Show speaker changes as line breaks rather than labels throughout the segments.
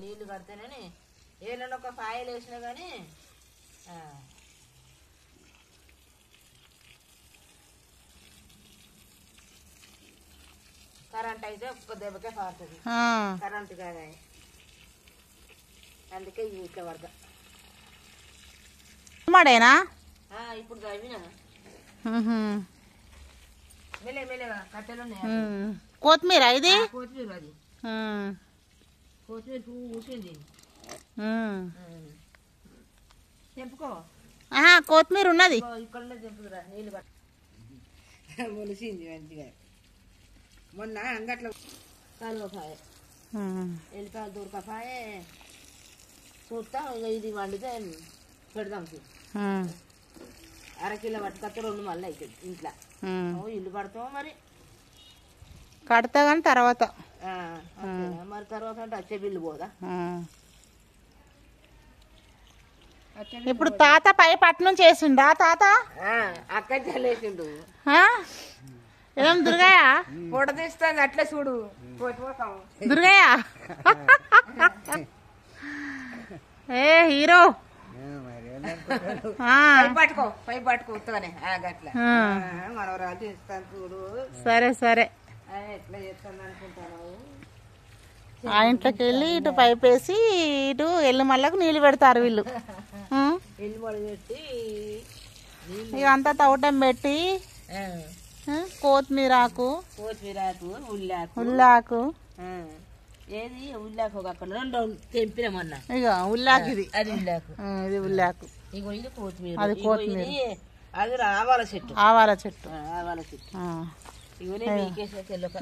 నీళ్లు కడితేనే ఏళ్ళలో ఒక ఫాయిల్ వేసినా కానీ కరెంట్ అయితే ఒక్క దెబ్బకే పారుతుంది కరెంట్ కాదా అందుకే ఇట్లా పడతా
మాడేనా
ఇప్పుడు చదివినా మెల్లె మెల్లెగా కట్టెలు ఉన్నాయి
కొత్తిమీర ఇది
కొత్తిమీర అది కొత్తిమీర పువ్వు కూర్చుంది తెంపుకో
కొత్తిమీర ఉన్నది
ఇక్కడ తెంపుకురా నీళ్ళు పట్ట మొలిసింది మంచిగా మొన్న అంగట్లో కలువపాయ ఎల్లిపాయలు దొరకపాయ చూస్తా ఇది వండితే పెడదాం అరకిలో పట్టుకొస్తే 2 మళ్ళీ అవుతుంది ఇంట్లో ఇల్లు కడతాం మరి
కడతా కానీ తర్వాత
మరి తర్వాత అంటే వచ్చే బిల్లు పోదా
ఇప్పుడు తాత పై పట్నం చేసిండా తాత
అక్క చల్లేసిండు
ఏం దుర్గయ్య
పొడ తీస్తుంది అట్లా చూడు
దుర్గయ్య ఏ హీరో
పట్టుకో పై పట్టుకో ఉత్తగానే అట్లా మనవరాలు తీస్తాను చూడు
సరే సరే
ఎట్లా చేస్తాను అనుకుంటాను
ఆ ఇంట్లోకి వెళ్ళి ఇటు పైప్ వేసి ఇటు ఎల్లు మళ్ళకు నీళ్ళు పెడతారు వీళ్ళు
ఎల్లు మళ్ళీ పెట్టి
ఇవంతా తవ్వటం పెట్టి కొత్తిమీరాకు ఉల్లాకు
ఏది ఉల్లాకు అక్కడ 2 తెంపినామన్నా
ఇక ఉల్లాకు ఇది
అది ఉల్లాకు
ఇది ఉల్లాకు
ఇగో ఇది కొత్తిమీర
అది కొత్తిమీర
అది ఆవాల చెట్టు
ఆవాల చెట్టు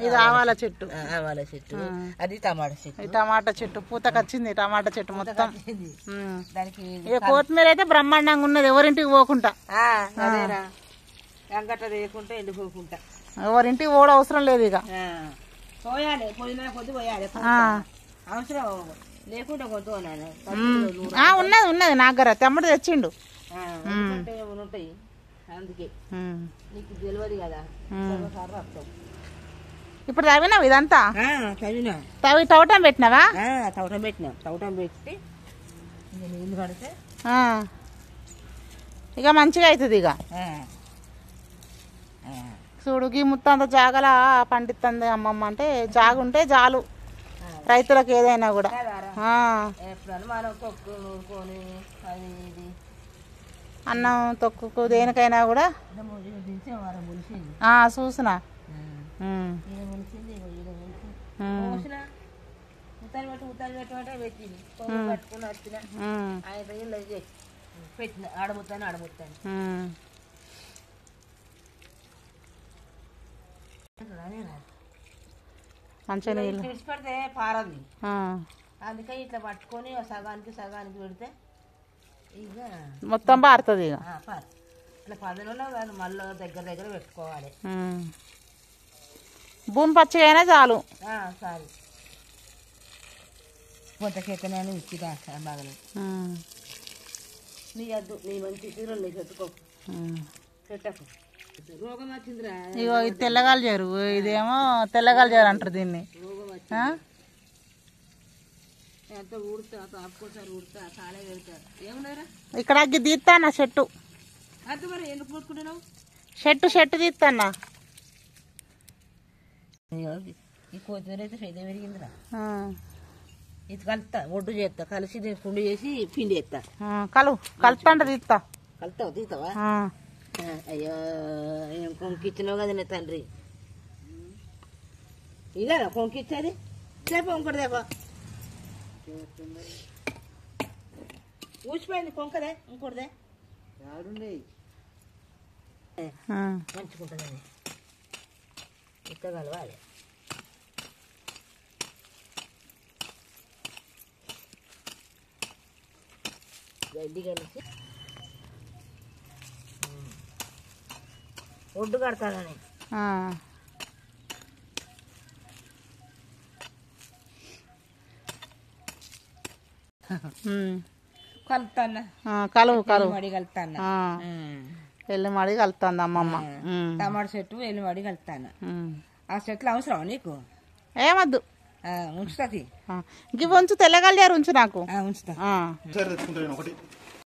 ఇది ఆవాల చెట్టు
ఆవాల చెట్టు అది టమాటా చెట్టు
టమాటా చెట్టు పూతకొచ్చింది టమాటా చెట్టు మొత్తం దానికి కొత్తిమీర అయితే బ్రహ్మాండంగా ఉన్నది ఎవరింటికి పోకుండా
వెంకట వేయకుండా ఎండిపోకుండా
ఎవరింటికి పోవడం అవసరం లేదు ఇక
పోయాలి పోయినా కొద్ది పోయాలి అవసరం లేకుండా కొంత
ఉన్నది ఉన్నది నా దగ్గర తమ్ముడు తెచ్చిండు
ఉంటాయి అందుకే నీకు తెలియదు కదా
ఇప్పుడు తవ్వినావు ఇదంతా
తవ్వినా
తవ్వటం పెట్టినావా
తవ్వటం పెట్టి నీళ్ళు కడితే
ఇక మంచిగా అవుతుంది ఇక చూడు ఈ ముత్తంత జాగల పండిస్తుంది అమ్మమ్మ అంటే జాగుంటే చాలు రైతులకు ఏదైనా కూడా అన్నం తొక్కుకు దేనికైనా కూడా చూసినా
పెట్టిన ఆడబుతాను
మంచిగా నీళ్ళు
విడిచి పెడితే పారది అందుకే ఇట్లా పట్టుకొని సగానికి పెడితే ఇక
మొత్తం పారుతుంది ఇక
ఇట్లా 10 రోజులు మళ్ళీ దగ్గర పెట్టుకోవాలి
భూమి పచ్చిగా అయినా చాలు
చాలు కొంతకేతనే ఇచ్చిగా బాగా నీ వద్దు నీ మంచి చీరలు నీ పెట్టుకో పెట్టకు రోగం వచ్చిందిరా
ఇగో ఇది తెల్లగాలు చేరు ఇదేమో తెల్లగాలు చేరు అంటారు దీన్ని
ఎంత ఊడుతా ఆపుకోసారి ఊడుతా చాలా పెడతారు ఏమున్నారా
ఇక్కడ అగ్గి తీస్తానా చెట్టు
అంత మరి ఎందుకు కొట్టుకుంటున్నావు
చెట్టు తీస్తానా
ఈ కొత్తిమీర అయితే పెద్ద పెరిగిందిరా ఇది కలుపుతా ఒడ్డు చేస్తా కలిసి పుండు చేసి పిండి చేస్తా
కలుపుతా అంటే తీస్తా
కలుపుతావు తీస్తావా అయ్యో ఏం కొంకిచ్చినావు కదా తండ్రి ఇదా కొంకిచ్చేది చేప ఇంకోటి దేపా ఊసిపోయింది కొంకదే ఇంకోటిదే మంచుకుంటుందండి ఇక్క కలవాలి గడ్డి కలిసి ఒడ్డు కడతానని కలుపుతాను ఎల్లుమడి కలుపుతాను
ఎల్లుమడి కలుపుతుంది అమ్మమ్మ
టమాటా చెట్టు ఎల్లుమడి కలుపుతాను ఆ చెట్లు అవసరం నీకు
ఏమద్దు
ఉంచుతుంది
గివి ఉంచు తెల్లగల్లారు ఉంచు నాకు
ఉంచుతా
ఆ.
సరే తెచ్చుకుంటాను ఒకటి